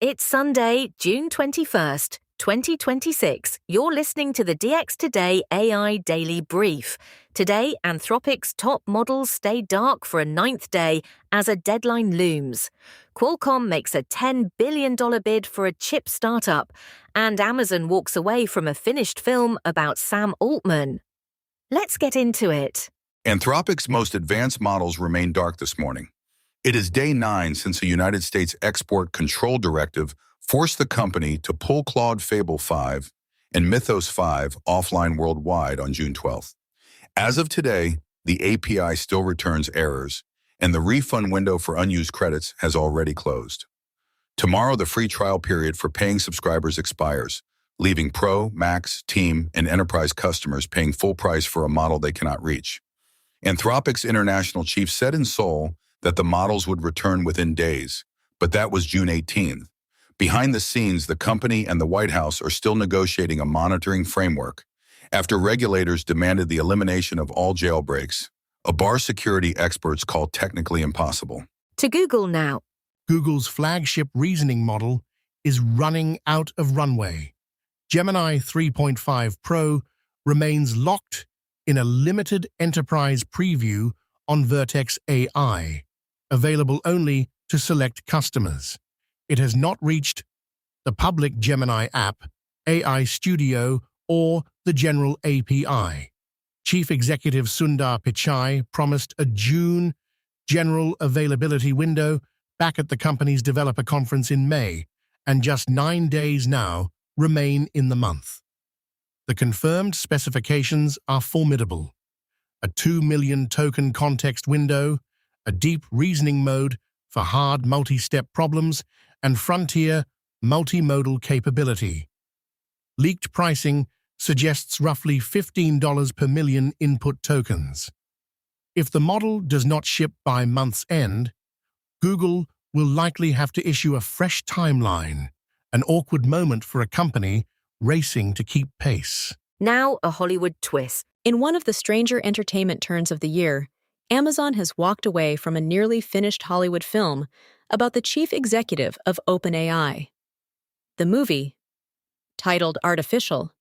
It's Sunday, June 21st, 2026. You're listening to the DX Today AI Daily Brief. Today, Anthropic's top models stay dark for a ninth day as a deadline looms. Qualcomm makes a $10 billion bid for a chip startup, and Amazon walks away from a finished film about Sam Altman. Let's get into it. Anthropic's most advanced models remain dark this morning. It is day 9 since a United States Export Control Directive forced the company to pull Claude Fable 5 and Mythos 5 offline worldwide on June 12th. As of today, the API still returns errors, and the refund window for unused credits has already closed. Tomorrow, the free trial period for paying subscribers expires, leaving Pro, Max, Team, and Enterprise customers paying full price for a model they cannot reach. Anthropic's international chief said in Seoul that the models would return within days, but that was June 18th. Behind the scenes, the company and the White House are still negotiating a monitoring framework after regulators demanded the elimination of all jailbreaks, a bar security experts call technically impossible. To Google now. Google's flagship reasoning model is running out of runway. Gemini 3.5 Pro remains locked in a limited enterprise preview on Vertex AI, available only to select customers. It has not reached the public Gemini app, AI Studio, or the general API. Chief Executive Sundar Pichai promised a June general availability window back at the company's developer conference in May, and just 9 days now remain in the month. The confirmed specifications are formidable. A 2 million token context window, a deep reasoning mode for hard multi-step problems, and frontier multimodal capability. Leaked pricing suggests roughly $15 per million input tokens. If the model does not ship by month's end, Google will likely have to issue a fresh timeline, an awkward moment for a company racing to keep pace. Now a Hollywood twist. In one of the stranger entertainment turns of the year, Amazon has walked away from a nearly finished Hollywood film about the chief executive of OpenAI. The movie, titled Artificial,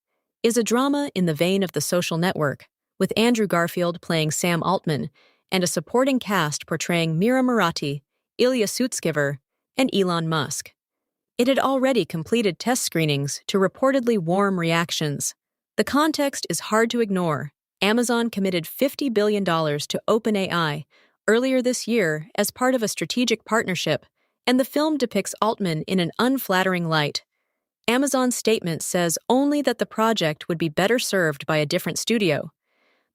is a drama in the vein of The Social Network, with Andrew Garfield playing Sam Altman and a supporting cast portraying Mira Murati, Ilya Sutskever, and Elon Musk. It had already completed test screenings to reportedly warm reactions. The context is hard to ignore. Amazon committed $50 billion to OpenAI earlier this year as part of a strategic partnership, and the film depicts Altman in an unflattering light. Amazon's statement says only that the project would be better served by a different studio.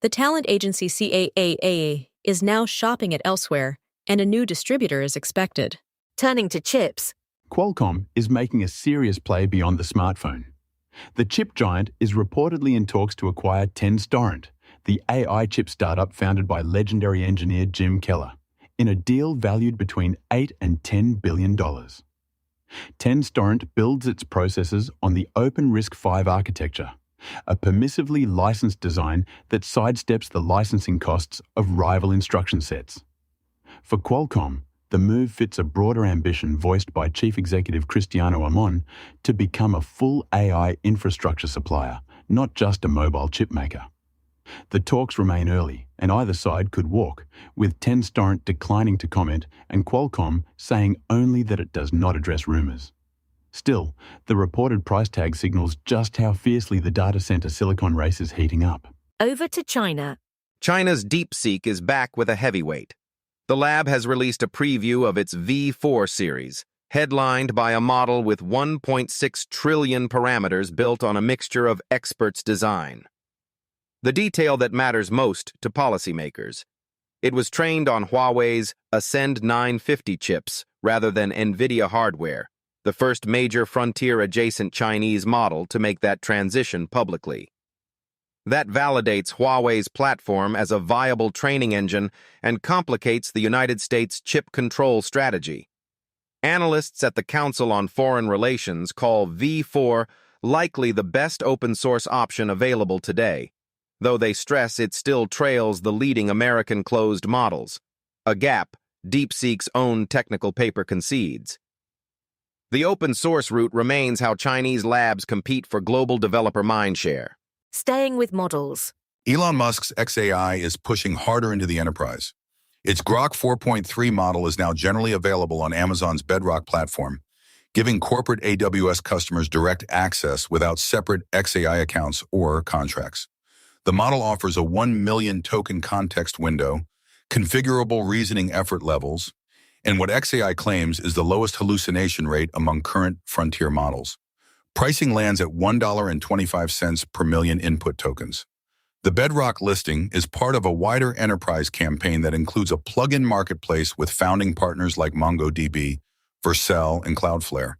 The talent agency CAAA is now shopping it elsewhere, and a new distributor is expected. Turning to chips. Qualcomm is making a serious play beyond the smartphone. The chip giant is reportedly in talks to acquire Tenstorrent, the AI chip startup founded by legendary engineer Jim Keller, in a deal valued between $8 and $10 billion. Tenstorrent builds its processors on the OpenRISC-V architecture, a permissively licensed design that sidesteps the licensing costs of rival instruction sets. For Qualcomm, the move fits a broader ambition voiced by Chief Executive Cristiano Amon to become a full AI infrastructure supplier, not just a mobile chip maker. The talks remain early, and either side could walk, with Tenstorrent declining to comment and Qualcomm saying only that it does not address rumors. Still, the reported price tag signals just how fiercely the data center silicon race is heating up. Over to China. China's DeepSeek is back with a heavyweight. The lab has released a preview of its V4 series, headlined by a model with 1.6 trillion parameters built on a mixture of experts' design. The detail that matters most to policymakers. It was trained on Huawei's Ascend 950 chips rather than NVIDIA hardware, the first major frontier-adjacent Chinese model to make that transition publicly. That validates Huawei's platform as a viable training engine and complicates the United States chip control strategy. Analysts at the Council on Foreign Relations call V4 likely the best open-source option available today, though they stress it still trails the leading American closed models, a gap DeepSeek's own technical paper concedes. The open source route remains how Chinese labs compete for global developer mindshare. Staying with models. Elon Musk's xAI is pushing harder into the enterprise. Its Grok 4.3 model is now generally available on Amazon's Bedrock platform, giving corporate AWS customers direct access without separate xAI accounts or contracts. The model offers a 1 million token context window, configurable reasoning effort levels, and what xAI claims is the lowest hallucination rate among current frontier models. Pricing lands at $1.25 per million input tokens. The Bedrock listing is part of a wider enterprise campaign that includes a plug-in marketplace with founding partners like MongoDB, Vercel, and Cloudflare,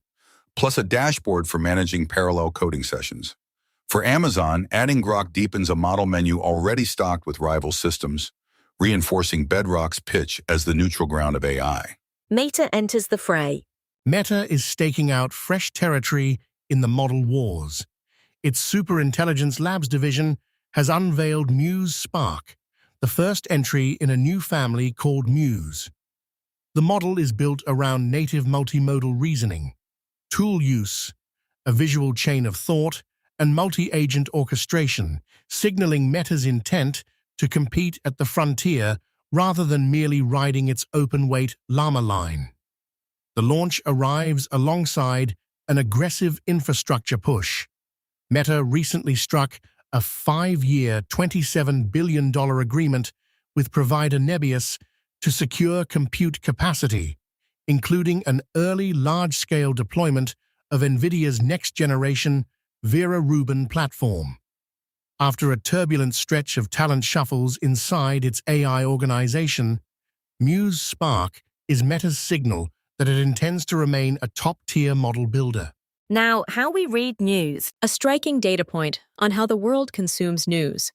plus a dashboard for managing parallel coding sessions. For Amazon, adding Grok deepens a model menu already stocked with rival systems, reinforcing Bedrock's pitch as the neutral ground of AI. Meta enters the fray. Meta is staking out fresh territory in the model wars. Its Superintelligence Labs division has unveiled Muse Spark, the first entry in a new family called Muse. The model is built around native multimodal reasoning, tool use, a visual chain of thought, and multi-agent orchestration, signaling Meta's intent to compete at the frontier rather than merely riding its open-weight Llama line. The launch arrives alongside an aggressive infrastructure push. Meta recently struck a 5-year, $27 billion agreement with provider Nebius to secure compute capacity, including an early large-scale deployment of NVIDIA's next-generation Vera Rubin platform. After a turbulent stretch of talent shuffles inside its AI organization, Muse Spark is Meta's signal that it intends to remain a top-tier model builder. Now, how we read news. A striking data point on how the world consumes news.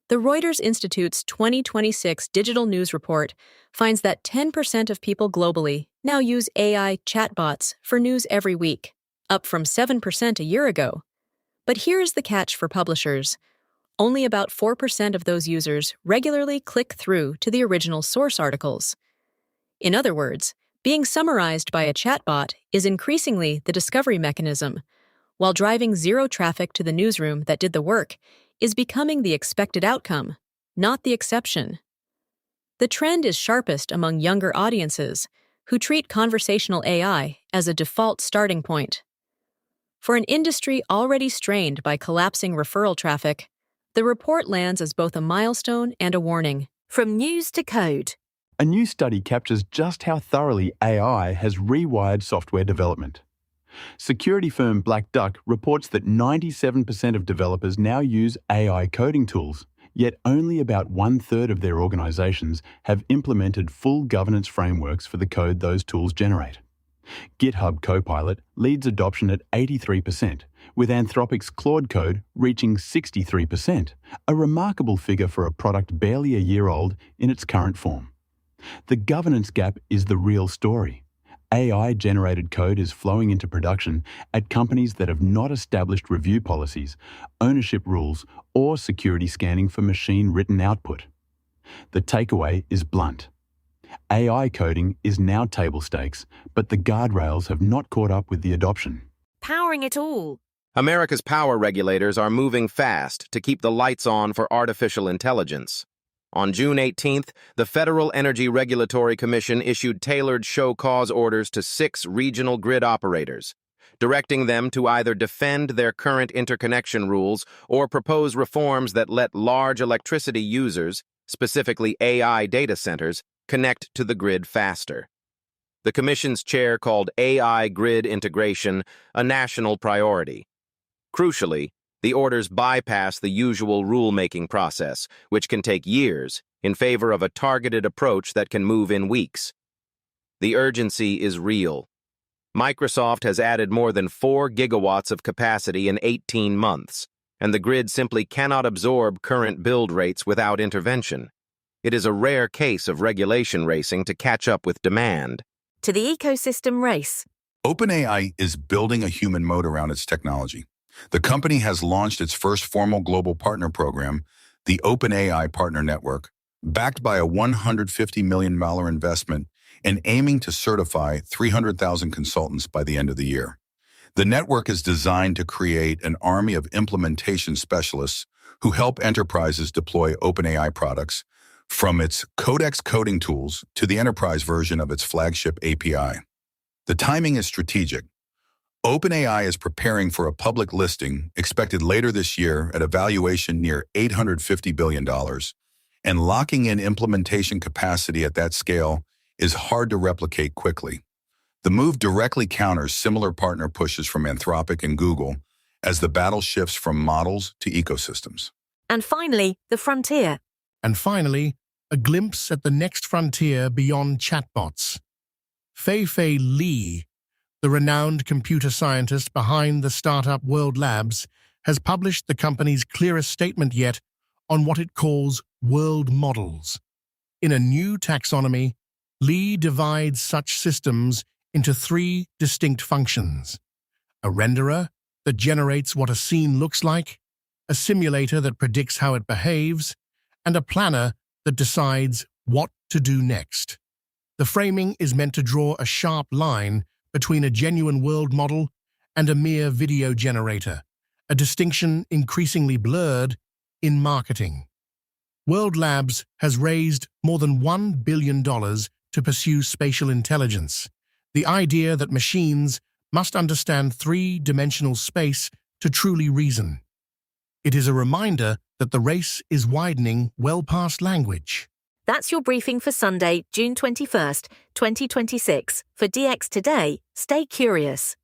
The Reuters Institute's 2026 Digital News Report finds that 10% of people globally now use AI chatbots for news every week, up from 7% a year ago. But here is the catch for publishers. Only about 4% of those users regularly click through to the original source articles. In other words, being summarized by a chatbot is increasingly the discovery mechanism, while driving zero traffic to the newsroom that did the work is becoming the expected outcome, not the exception. The trend is sharpest among younger audiences who treat conversational AI as a default starting point. For an industry already strained by collapsing referral traffic, the report lands as both a milestone and a warning. From news to code. A new study captures just how thoroughly AI has rewired software development. Security firm Black Duck reports that 97% of developers now use AI coding tools, yet only about 1/3 of their organizations have implemented full governance frameworks for the code those tools generate. GitHub Copilot leads adoption at 83%, with Anthropic's Claude Code reaching 63%, a remarkable figure for a product barely a year old in its current form. The governance gap is the real story. AI-generated code is flowing into production at companies that have not established review policies, ownership rules, or security scanning for machine-written output. The takeaway is blunt. AI coding is now table stakes, but the guardrails have not caught up with the adoption. Powering it all. America's power regulators are moving fast to keep the lights on for artificial intelligence. On June 18th, the Federal Energy Regulatory Commission issued tailored show cause orders to 6 regional grid operators, directing them to either defend their current interconnection rules or propose reforms that let large electricity users, specifically AI data centers, connect to the grid faster. The Commission's chair called AI grid integration a national priority. Crucially, the orders bypass the usual rulemaking process, which can take years, in favor of a targeted approach that can move in weeks. The urgency is real. Microsoft has added more than 4 gigawatts of capacity in 18 months, and the grid simply cannot absorb current build rates without intervention. It is a rare case of regulation racing to catch up with demand. To the ecosystem race. OpenAI is building a human moat around its technology. The company has launched its first formal global partner program, the OpenAI Partner Network, backed by a $150 million investment and aiming to certify 300,000 consultants by the end of the year. The network is designed to create an army of implementation specialists who help enterprises deploy OpenAI products, from its Codex coding tools to the enterprise version of its flagship API. The timing is strategic. OpenAI is preparing for a public listing expected later this year at a valuation near $850 billion, and locking in implementation capacity at that scale is hard to replicate quickly. The move directly counters similar partner pushes from Anthropic and Google as the battle shifts from models to ecosystems. And finally, the frontier. And finally, a glimpse at the next frontier beyond chatbots. Fei-Fei Li, the renowned computer scientist behind the startup World Labs, has published the company's clearest statement yet on what it calls world models. In a new taxonomy, Li divides such systems into three distinct functions: a renderer that generates what a scene looks like, a simulator that predicts how it behaves, and a planner that decides what to do next. The framing is meant to draw a sharp line between a genuine world model and a mere video generator, a distinction increasingly blurred in marketing. World Labs has raised more than $1 billion to pursue spatial intelligence, the idea that machines must understand three-dimensional space to truly reason. It is a reminder that the race is widening well past language. That's your briefing for Sunday, June 21st, 2026. For DX Today, stay curious.